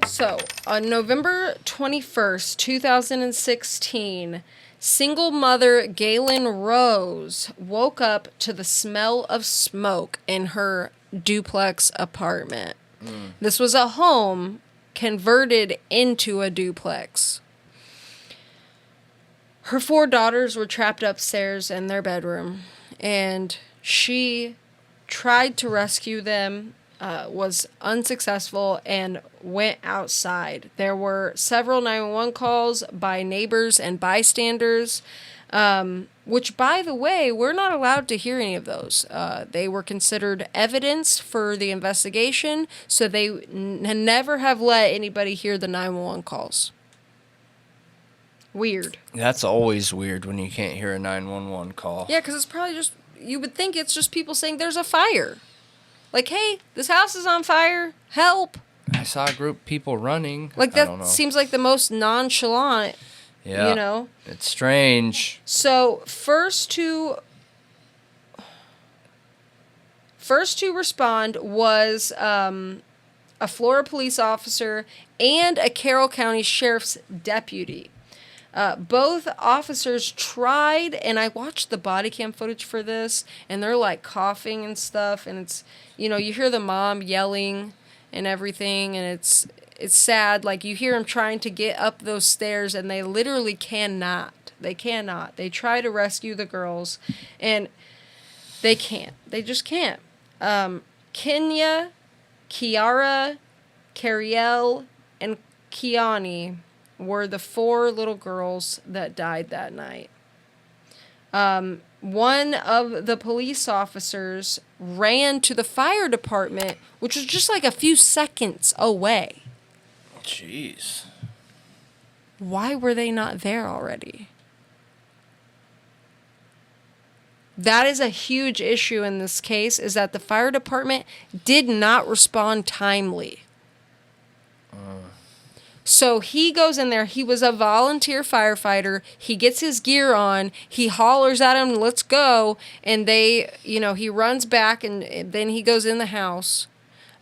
So, on November 21st, 2016, single mother Galen Rose woke up to the smell of smoke in her duplex apartment. This was a home converted into a duplex. Her 4 daughters were trapped upstairs in their bedroom, and she tried to rescue them, was unsuccessful, and went outside. There were several 911 calls by neighbors and bystanders, which, by the way, we're not allowed to hear any of those. They were considered evidence for the investigation, so they never have let anybody hear the 911 calls. Weird. That's always weird when you can't hear a 911 call. Yeah, because it's probably just, you would think it's just people saying there's a fire. Like, hey, this house is on fire. Help. I saw a group of people running. Like, that seems like the most nonchalant, you know? It's strange. So, first to respond was a Flora police officer and a Carroll County Sheriff's deputy. Both officers tried, and I watched the body cam footage for this, and they're like coughing and stuff, and it's, you hear the mom yelling and everything, and it's sad. Like, you hear them trying to get up those stairs, and they literally cannot. They cannot. They try to rescue the girls, and they can't. They just can't. Kenya, Kiara, Cariel, and Kiani were the 4 little girls that died that night. One of the police officers ran to the fire department, which was just like a few seconds away. Jeez. Why were they not there already? That is a huge issue in this case, is that the fire department did not respond timely. So he goes in there. He was a volunteer firefighter. He gets his gear on. He hollers at him, let's go. And they, he runs back, and then he goes in the house,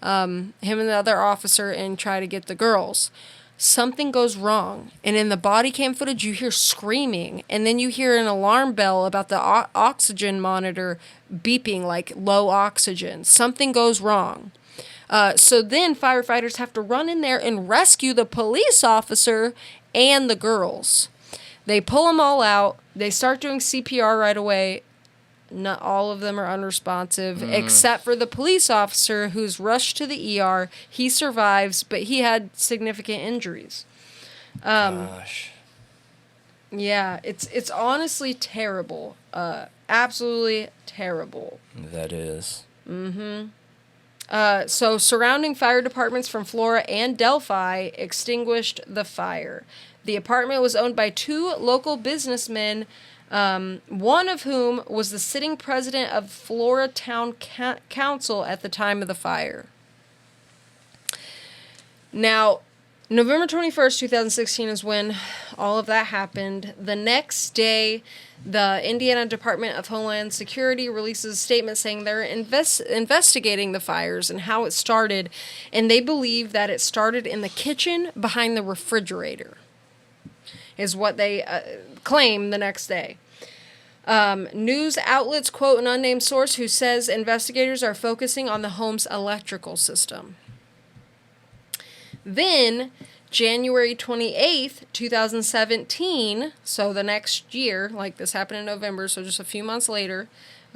him and the other officer, and try to get the girls. Something goes wrong. And in the body cam footage, you hear screaming. And then you hear an alarm bell about the oxygen monitor beeping, like low oxygen. Something goes wrong. So then firefighters have to run in there and rescue the police officer and the girls. They pull them all out. They start doing CPR right away. Not all of them are unresponsive, except for the police officer who's rushed to the ER. He survives, but he had significant injuries. Gosh. Yeah, it's honestly terrible. Absolutely terrible. That is. Mm-hmm. So surrounding fire departments from Flora and Delphi extinguished the fire. The apartment was owned by 2 local businessmen, one of whom was the sitting president of Flora Town Council at the time of the fire. Now, November 21st, 2016 is when all of that happened. The next day, the Indiana Department of Homeland Security releases a statement saying they're investigating the fires and how it started, and they believe that it started in the kitchen behind the refrigerator, is what they claim the next day. News outlets quote an unnamed source who says investigators are focusing on the home's electrical system. Then, January 28th, 2017, so the next year, like this happened in November, so just a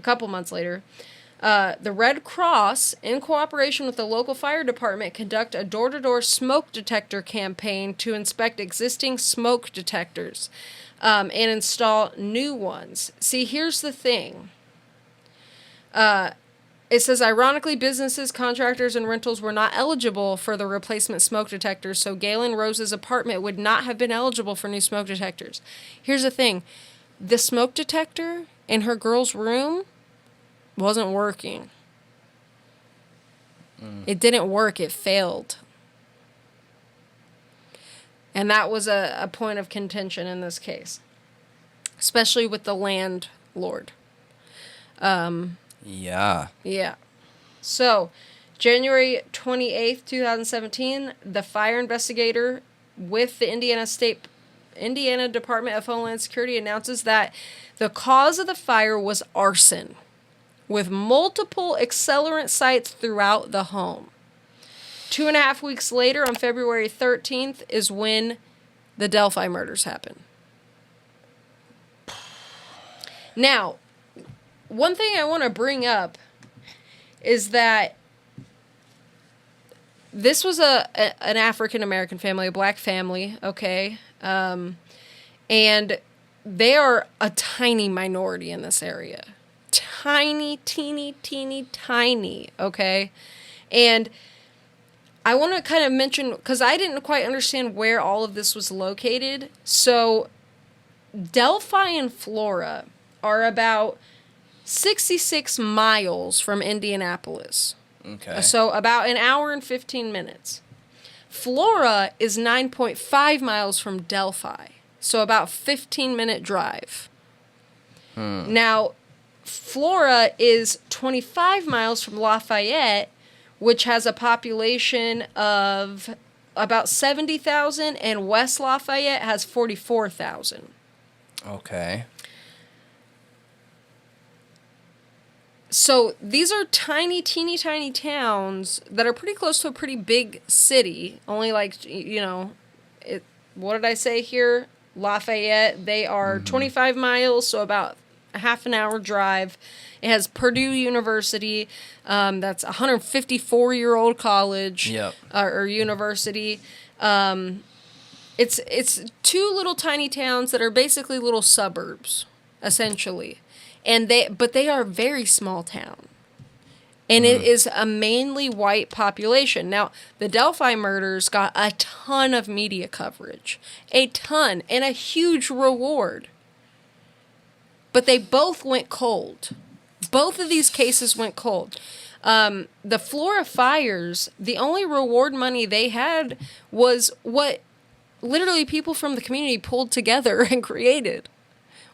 couple months later, the Red Cross, in cooperation with the local fire department, conduct a door-to-door smoke detector campaign to inspect existing smoke detectors and install new ones. See, here's the thing. It says, ironically, businesses, contractors, and rentals were not eligible for the replacement smoke detectors, so Galen Rose's apartment would not have been eligible for new smoke detectors. Here's the thing. The smoke detector in her girl's room wasn't working. It didn't work. It failed. And that was a point of contention in this case, especially with the landlord. Yeah. Yeah. So, January 28th, 2017, the fire investigator with the Indiana Department of Homeland Security announces that the cause of the fire was arson, with multiple accelerant sites throughout the home. 2.5 weeks later, on February 13th, is when the Delphi murders happen. Now, one thing I want to bring up is that this was an African-American family, a black family, okay? And they are a tiny minority in this area. Tiny, teeny, tiny, okay? And I want to kind of mention, because I didn't quite understand where all of this was located. So, Delphi and Flora are about 66 miles from Indianapolis. Okay. So about an hour and 15 minutes. Flora is 9.5 miles from Delphi. So about 15-minute drive. Now, Flora is 25 miles from Lafayette, which has a population of about 70,000, and West Lafayette has 44,000. Okay. So these are tiny, teeny, tiny towns that are pretty close to a pretty big city. Only like, you know, what did I say here? Lafayette. They are 25 miles, so about a half an hour drive. It has Purdue University. That's a 154-year-old college. Yep. Or university. It's two little tiny towns that are basically little suburbs, essentially. But they are a very small town. And it is a mainly white population. Now, the Delphi murders got a ton of media coverage. A ton. And a huge reward. But they both went cold. Both of these cases went cold. The Flora fires, the only reward money they had was what literally people from the community pulled together and created.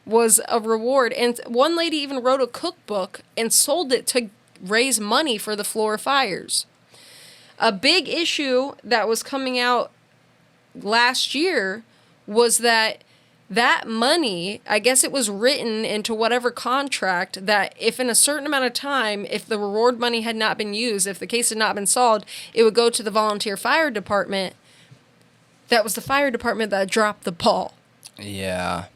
Was a reward. And one lady even wrote a cookbook and sold it to raise money for the Flora fires. A big issue that was coming out last year was that money, I guess it was written into whatever contract that if in a certain amount of time, if the reward money had not been used, if the case had not been solved, it would go to the volunteer fire department. That was the fire department that dropped the ball. Yeah.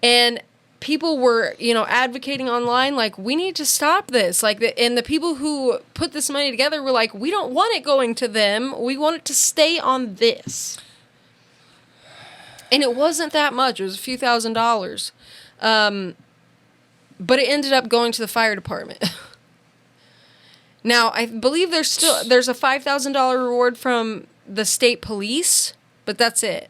And people were, advocating online, like, we need to stop this. And the people who put this money together were like, we don't want it going to them. We want it to stay on this. And it wasn't that much. It was a few $1,000s. But it ended up going to the fire department. Now, I believe there's a $5,000 reward from the state police, but that's it.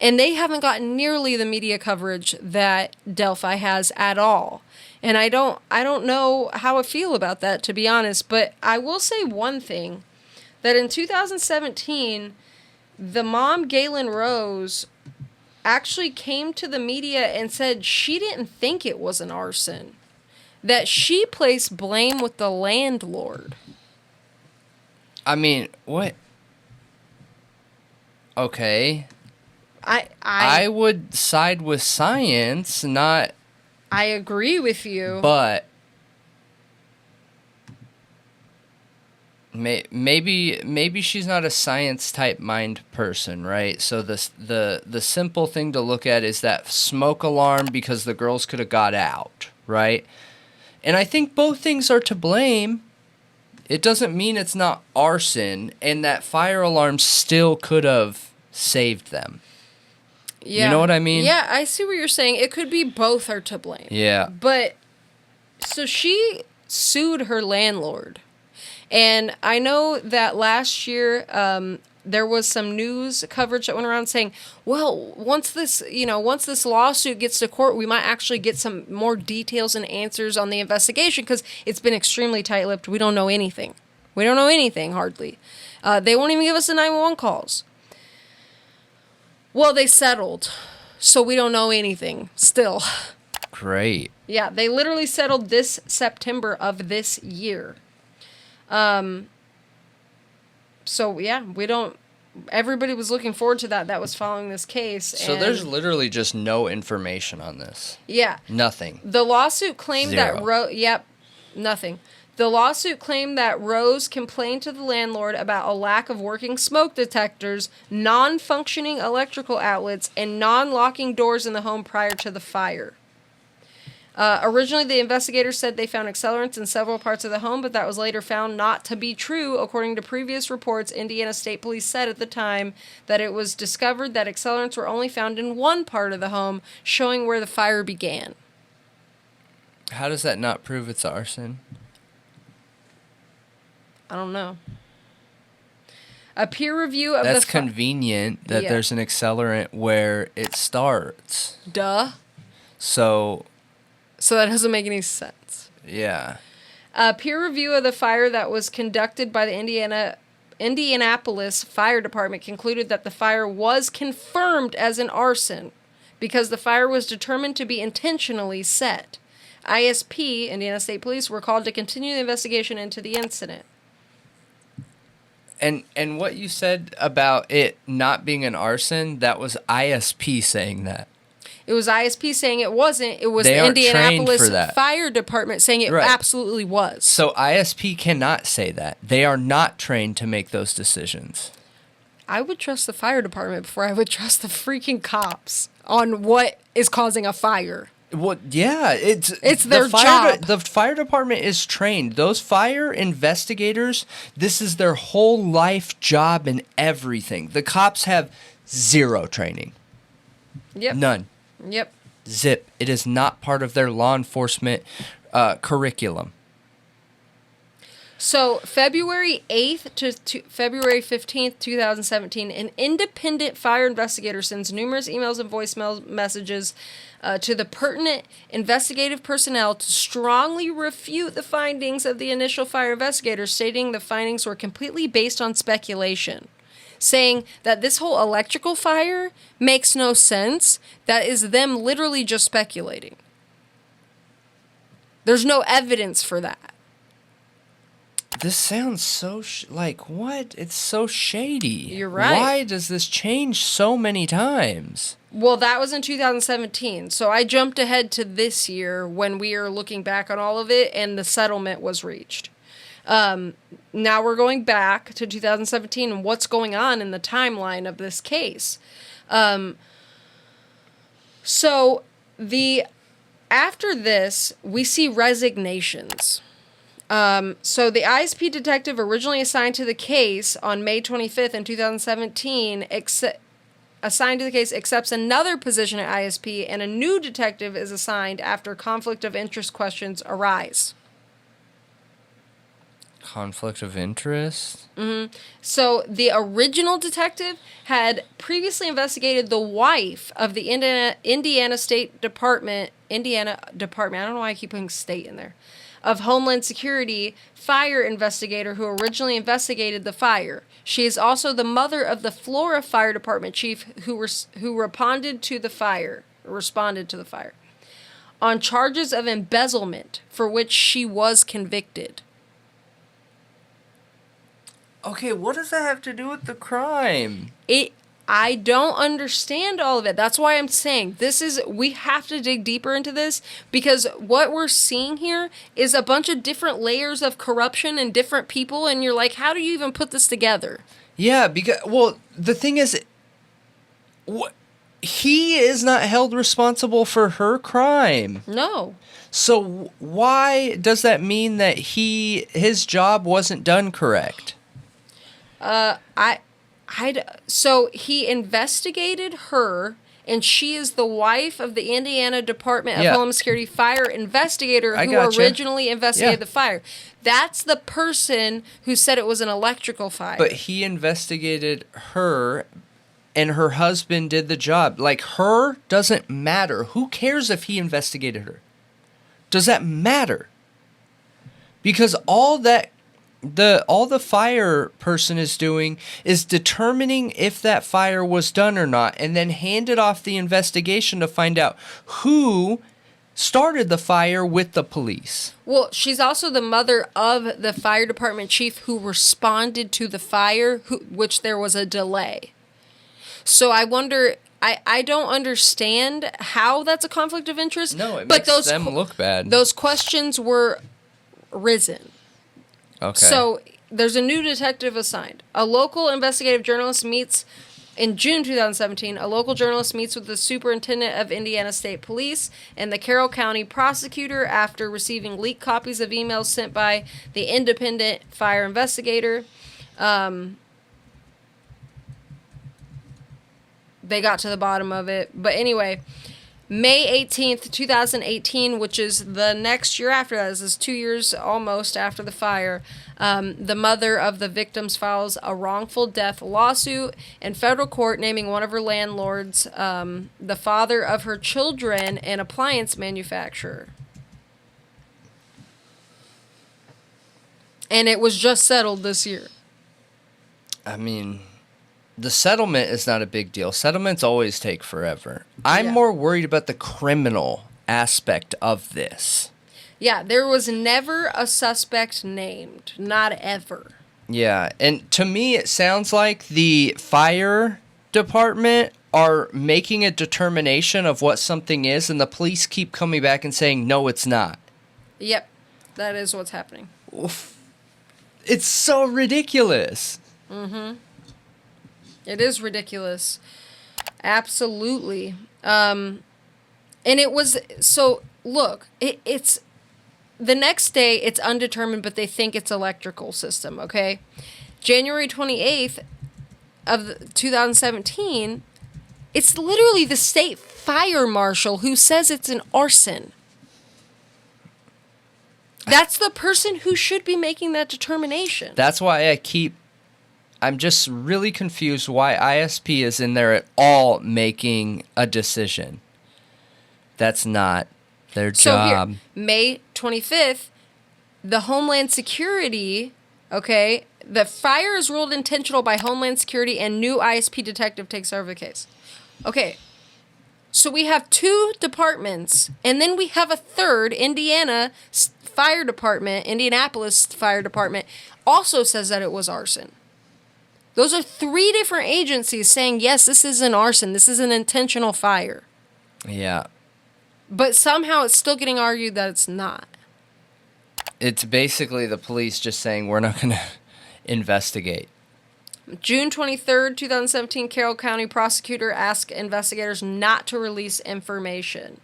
And they haven't gotten nearly the media coverage that Delphi has at all. And I don't know how I feel about that, to be honest. But I will say one thing, that in 2017, the mom, Galen Rose, actually came to the media and said she didn't think it was an arson. That she placed blame with the landlord. I mean, what? Okay. I would side with science, not... I agree with you. But maybe she's not a science type mind person, right? So the simple thing to look at is that smoke alarm because the girls could have got out, right? And I think both things are to blame. It doesn't mean it's not arson, and that fire alarm still could have saved them. Yeah. You know what I mean? Yeah, I see what you're saying. It could be both are to blame. Yeah. But, so she sued her landlord. And I know that last year, there was some news coverage that went around saying, well, once this lawsuit gets to court, we might actually get some more details and answers on the investigation because it's been extremely tight-lipped. We don't know anything. We don't know anything, hardly. They won't even give us the 911 calls. Well, they settled, so we don't know anything still. Great. Yeah, they literally settled this September of this year. So yeah, everybody was looking forward to that was following this case. So there's literally just no information on this. Yeah. Nothing. The lawsuit claimed Zero. nothing. The lawsuit claimed that Rose complained to the landlord about a lack of working smoke detectors, non-functioning electrical outlets, and non-locking doors in the home prior to the fire. Originally, the investigators said they found accelerants in several parts of the home, but that was later found not to be true. According to previous reports, Indiana State Police said at the time that it was discovered that accelerants were only found in one part of the home, showing where the fire began. How does that not prove it's arson? I don't know. A peer review of That's convenient that there's an accelerant where it starts. Duh. So that doesn't make any sense. Yeah. A peer review of the fire that was conducted by the Indianapolis Fire Department concluded that the fire was confirmed as an arson because the fire was determined to be intentionally set. ISP, Indiana State Police, were called to continue the investigation into the incident. And what you said about it not being an arson, that was ISP saying that. It was ISP saying it wasn't. It was They the aren't Indianapolis trained for that. Fire Department saying it absolutely was. So ISP cannot say that. They are not trained to make those decisions. I would trust the fire department before I would trust the freaking cops on what is causing a fire. Well, yeah, it's their job. The fire department is trained. Those fire investigators, this is their whole life job and everything. The cops have zero training. Yep. None. Yep. Zip. It is not part of their law enforcement curriculum. So February 8th to February 15th, 2017, an independent fire investigator sends numerous emails and voicemail messages to the pertinent investigative personnel to strongly refute the findings of the initial fire investigators, stating the findings were completely based on speculation, saying that this whole electrical fire makes no sense. That is them literally just speculating. There's no evidence for that. This sounds so like what? It's so shady. You're right. Why does this change so many times? Well, that was in 2017. So I jumped ahead to this year when we are looking back on all of it and the settlement was reached. Now we're going back to 2017 and what's going on in the timeline of this case. So after this, we see resignations. So the ISP detective originally assigned to the case on May 25th in 2017 assigned to the case accepts another position at ISP, and a new detective is assigned after conflict of interest questions arise. Conflict of interest? Mm-hmm. So the original detective had previously investigated the wife of the Indiana State Department, I don't know why I keep putting state in there, of Homeland Security fire investigator who originally investigated the fire. She is also the mother of the Flora Fire Department chief who responded to the fire on charges of embezzlement for which she was convicted. Okay, what does that have to do with the crime? I don't understand all of it. That's why I'm saying we have to dig deeper into this, because what we're seeing here is a bunch of different layers of corruption and different people, and you're like, how do you even put this together? Yeah, because, well, the thing is, he is not held responsible for her crime. No. So why does that mean that his job wasn't done correct? So he investigated her, and she is the wife of the Indiana Department of Homeland Security fire investigator who originally investigated the fire. That's the person who said it was an electrical fire. But he investigated her, and her husband did the job. Like, her doesn't matter. Who cares if he investigated her? Does that matter? Because all the fire person is doing is determining if that fire was done or not, and then handed off the investigation to find out who started the fire with the police. Well, she's also the mother of the fire department chief who responded to the fire, which there was a delay. So I wonder, I don't understand how that's a conflict of interest. No, it makes them look bad. Those questions were risen. Okay. So there's a new detective assigned. A local investigative journalist meets in June 2017. A local journalist meets with the superintendent of Indiana State Police and the Carroll County prosecutor after receiving leaked copies of emails sent by the independent fire investigator. They got to the bottom of it. But anyway, May 18th, 2018, which is the next year after that, this is 2 years almost after the fire, the mother of the victims files a wrongful death lawsuit in federal court naming one of her landlords the father of her children, an appliance manufacturer. And it was just settled this year. I mean, the settlement is not a big deal. Settlements always take forever. I'm more worried about the criminal aspect of this. Yeah, there was never a suspect named. Not ever. Yeah, and to me it sounds like the fire department are making a determination of what something is, and the police keep coming back and saying, no, it's not. Yep, that is what's happening. Oof. It's so ridiculous. Mm-hmm. It is ridiculous. Absolutely. And it was, so, look, it's, the next day, it's undetermined, but they think it's electrical system, okay? January 28th of 2017, it's literally the state fire marshal who says it's an arson. That's the person who should be making that determination. That's why I'm just really confused why ISP is in there at all making a decision. That's not their job. Here, May 25th, the Homeland Security, okay, the fire is ruled intentional by Homeland Security and new ISP detective takes over the case. Okay, so we have two departments, and then we have a third, Indiana Fire Department, Indianapolis Fire Department, also says that it was arson. Those are three different agencies saying, yes, this is an arson. This is an intentional fire. Yeah. But somehow it's still getting argued that it's not. It's basically the police just saying, we're not going to investigate. June 23rd, 2017, Carroll County prosecutor asked investigators not to release information.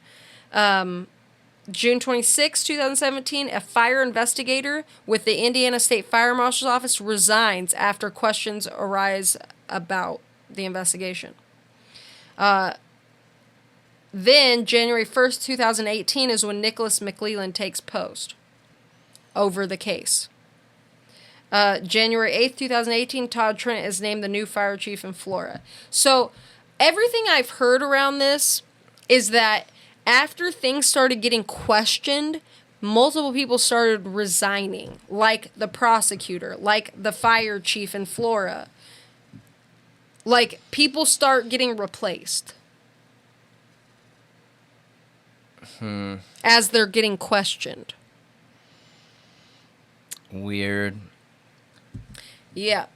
June 26, 2017, a fire investigator with the Indiana State Fire Marshal's Office resigns after questions arise about the investigation. Then, January 1st, 2018 is when Nicholas McLeland takes post over the case. January 8th, 2018, Todd Trent is named the new fire chief in Flora. So, everything I've heard around this is that after things started getting questioned, multiple people started resigning, like the prosecutor, like the fire chief in Flora. Like, people start getting replaced. As they're getting questioned. Weird. Yeah.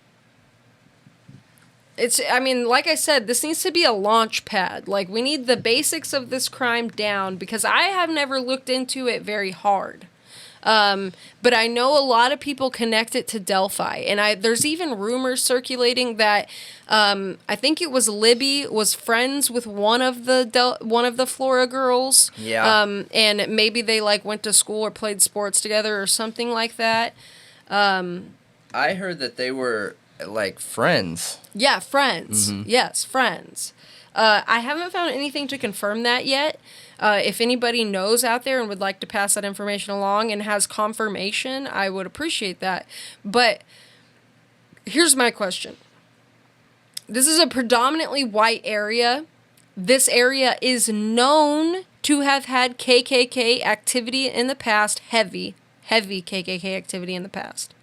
I mean, like I said, this needs to be a launch pad. Like, we need the basics of this crime down because I have never looked into it very hard. But I know a lot of people connect it to Delphi. And there's even rumors circulating that I think it was Libby was friends with one of the Flora girls. Yeah. And maybe they like went to school or played sports together or something like that. I heard that they were like friends. Yeah, friends. Mm-hmm. Yes, friends. I haven't found anything to confirm that yet. If anybody knows out there and would like to pass that information along and has confirmation, I would appreciate that. But here's my question. This is a predominantly white area. This area is known to have had KKK activity in the past, heavy KKK activity in the past.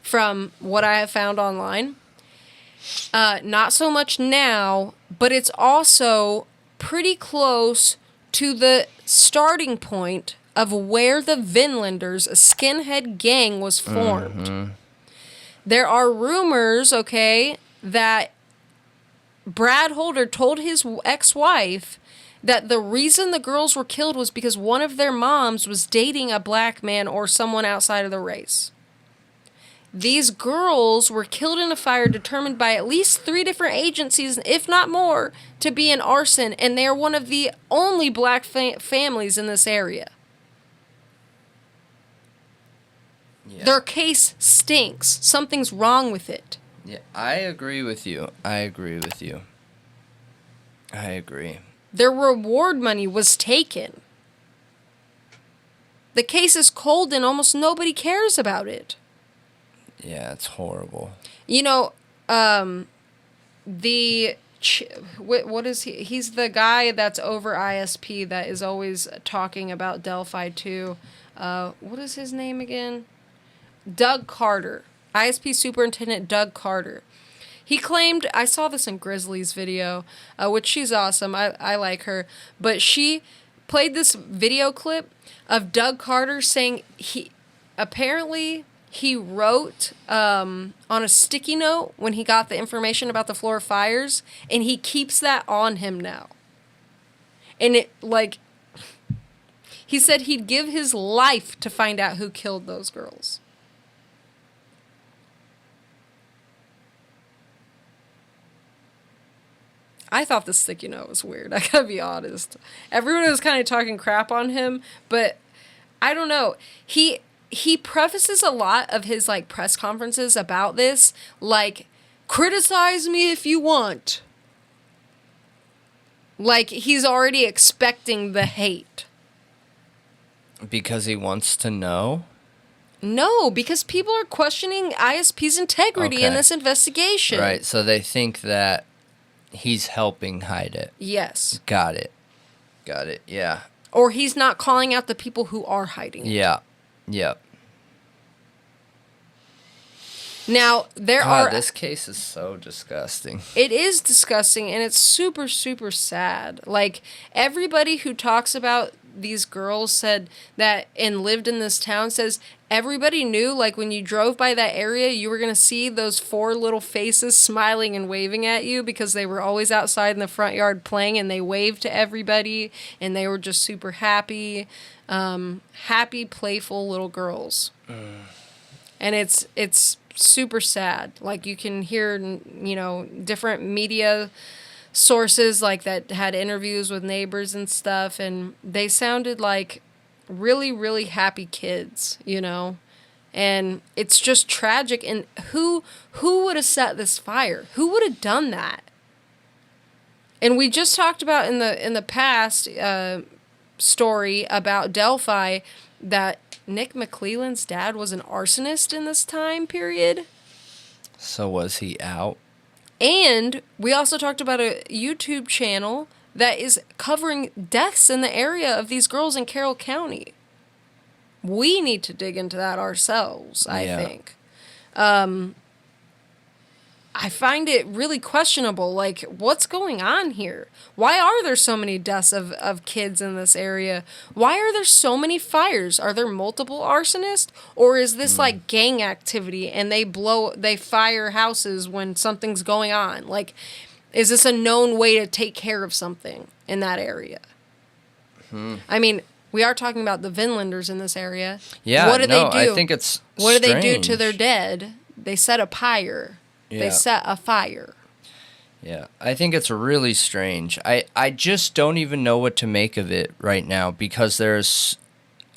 From what I have found online. Not so much now, but it's also pretty close to the starting point of where the Vinlanders, a skinhead gang, was formed. There are rumors, okay, that Brad Holder told his ex-wife that the reason the girls were killed was because one of their moms was dating a black man or someone outside of the race. These girls were killed in a fire determined by at least 3 different agencies, if not more, to be an arson, and they are one of the only black families in this area. Yeah. Their case stinks. Something's wrong with it. Yeah, I agree with you. I agree. Their reward money was taken. The case is cold and almost nobody cares about it. Yeah, it's horrible. You know, what is he? He's the guy that's over ISP that is always talking about Delphi too. What is his name again? Doug Carter. ISP Superintendent Doug Carter. He claimed, I saw this in Grizzly's video, which she's awesome. I like her. But she played this video clip of Doug Carter saying he wrote on a sticky note when he got the information about the Flora fires, and he keeps that on him now. And he said he'd give his life to find out who killed those girls. I thought the sticky note was weird. I gotta be honest. Everyone was kind of talking crap on him, but I don't know. He prefaces a lot of his press conferences about this, criticize me if you want. He's already expecting the hate. Because he wants to know? No, because people are questioning ISP's integrity in this investigation. Right, so they think that he's helping hide it. Yes. Got it, yeah. Or he's not calling out the people who are hiding it. Yeah, yep. Now, this case is so disgusting. It is disgusting, and it's super, super sad. Everybody who talks about these girls said that and lived in this town says everybody knew, when you drove by that area, you were going to see those 4 little faces smiling and waving at you because they were always outside in the front yard playing, and they waved to everybody, and they were just super happy, playful little girls. And it's super sad. You can hear, different media sources that had interviews with neighbors and stuff, and they sounded like really, really happy kids, and it's just tragic. And who would have set this fire? Who would have done that? And we just talked about in the past story about Delphi that Nick McClelland's dad was an arsonist in this time period. So was he out? And we also talked about a YouTube channel that is covering deaths in the area of these girls in Carroll County. We need to dig into that ourselves, I think. I find it really questionable. What's going on here? Why are there so many deaths of kids in this area? Why are there so many fires? Are there multiple arsonists? Or is this gang activity and they fire houses when something's going on? Is this a known way to take care of something in that area? I mean, we are talking about the Vinlanders in this area. Yeah, what do they do? I think it's What strange. do they do to their dead? They set a pyre. Yeah. They set a fire. Yeah, I think it's really strange. I just don't even know what to make of it right now because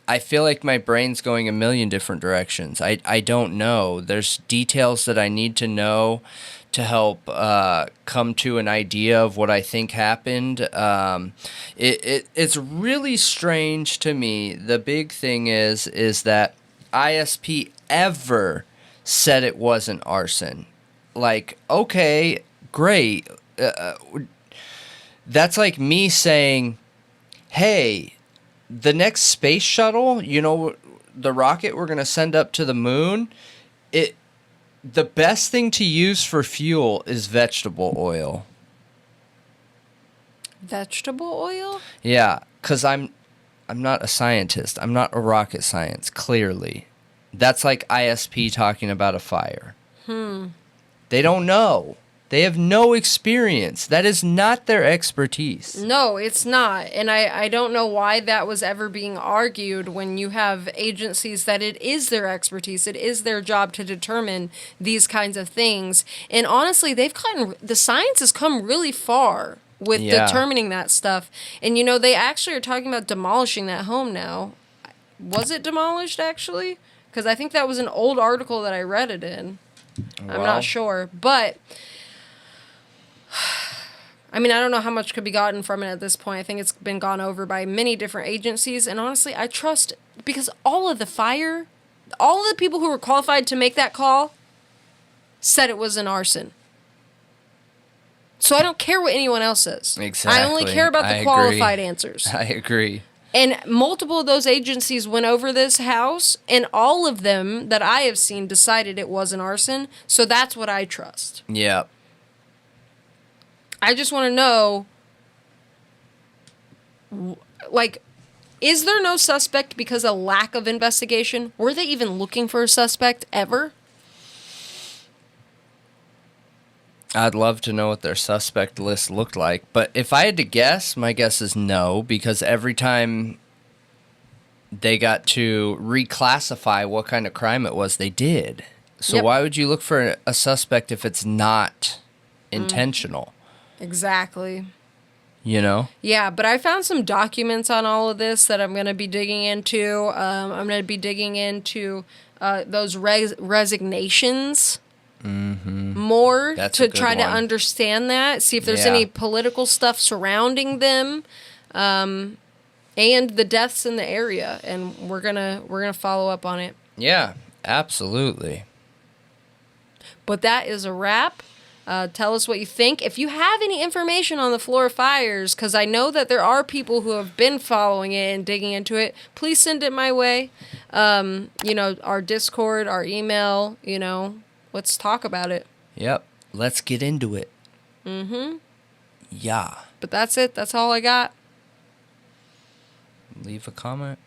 I feel like my brain's going a million different directions. I don't know. There's details that I need to know to help come to an idea of what I think happened. It's really strange to me. The big thing is that ISP ever said it wasn't arson. Okay, great. That's like me saying, hey, the next space shuttle, the rocket we're going to send up to the moon, the best thing to use for fuel is vegetable oil. Vegetable oil? Yeah, because I'm not a scientist. I'm not a rocket science, clearly. That's like ISP talking about a fire. They don't know. They have no experience. That is not their expertise. No, it's not. And I don't know why that was ever being argued when you have agencies that it is their expertise. It is their job to determine these kinds of things. And honestly, the science has come really far with determining that stuff. And, they actually are talking about demolishing that home now. Was it demolished, actually? Because I think that was an old article that I read it in. I'm not sure. But I don't know how much could be gotten from it at this point. I think it's been gone over by many different agencies. And honestly, I trust, because all of the people who were qualified to make that call said it was an arson. So I don't care what anyone else says. Exactly. I only care about the qualified answers. I agree. And multiple of those agencies went over this house, and all of them that I have seen decided it was an arson. So that's what I trust. Yep. I just want to know, is there no suspect because of lack of investigation? Were they even looking for a suspect ever? I'd love to know what their suspect list looked like. But if I had to guess, my guess is no, because every time they got to reclassify what kind of crime it was, they did. So why would you look for a suspect if it's not intentional? Exactly. Yeah, but I found some documents on all of this that I'm going to be digging into. I'm going to be digging into those resignations more. That's to try to understand that, see if there's any political stuff surrounding them, and the deaths in the area. And we're gonna follow up on it. Yeah, absolutely. But that is a wrap. Tell us what you think. If you have any information on the Flora fires, because I know that there are people who have been following it and digging into it, please send it my way. Our Discord, our email, let's talk about it. Yep. Let's get into it. Yeah. But that's it. That's all I got. Leave a comment.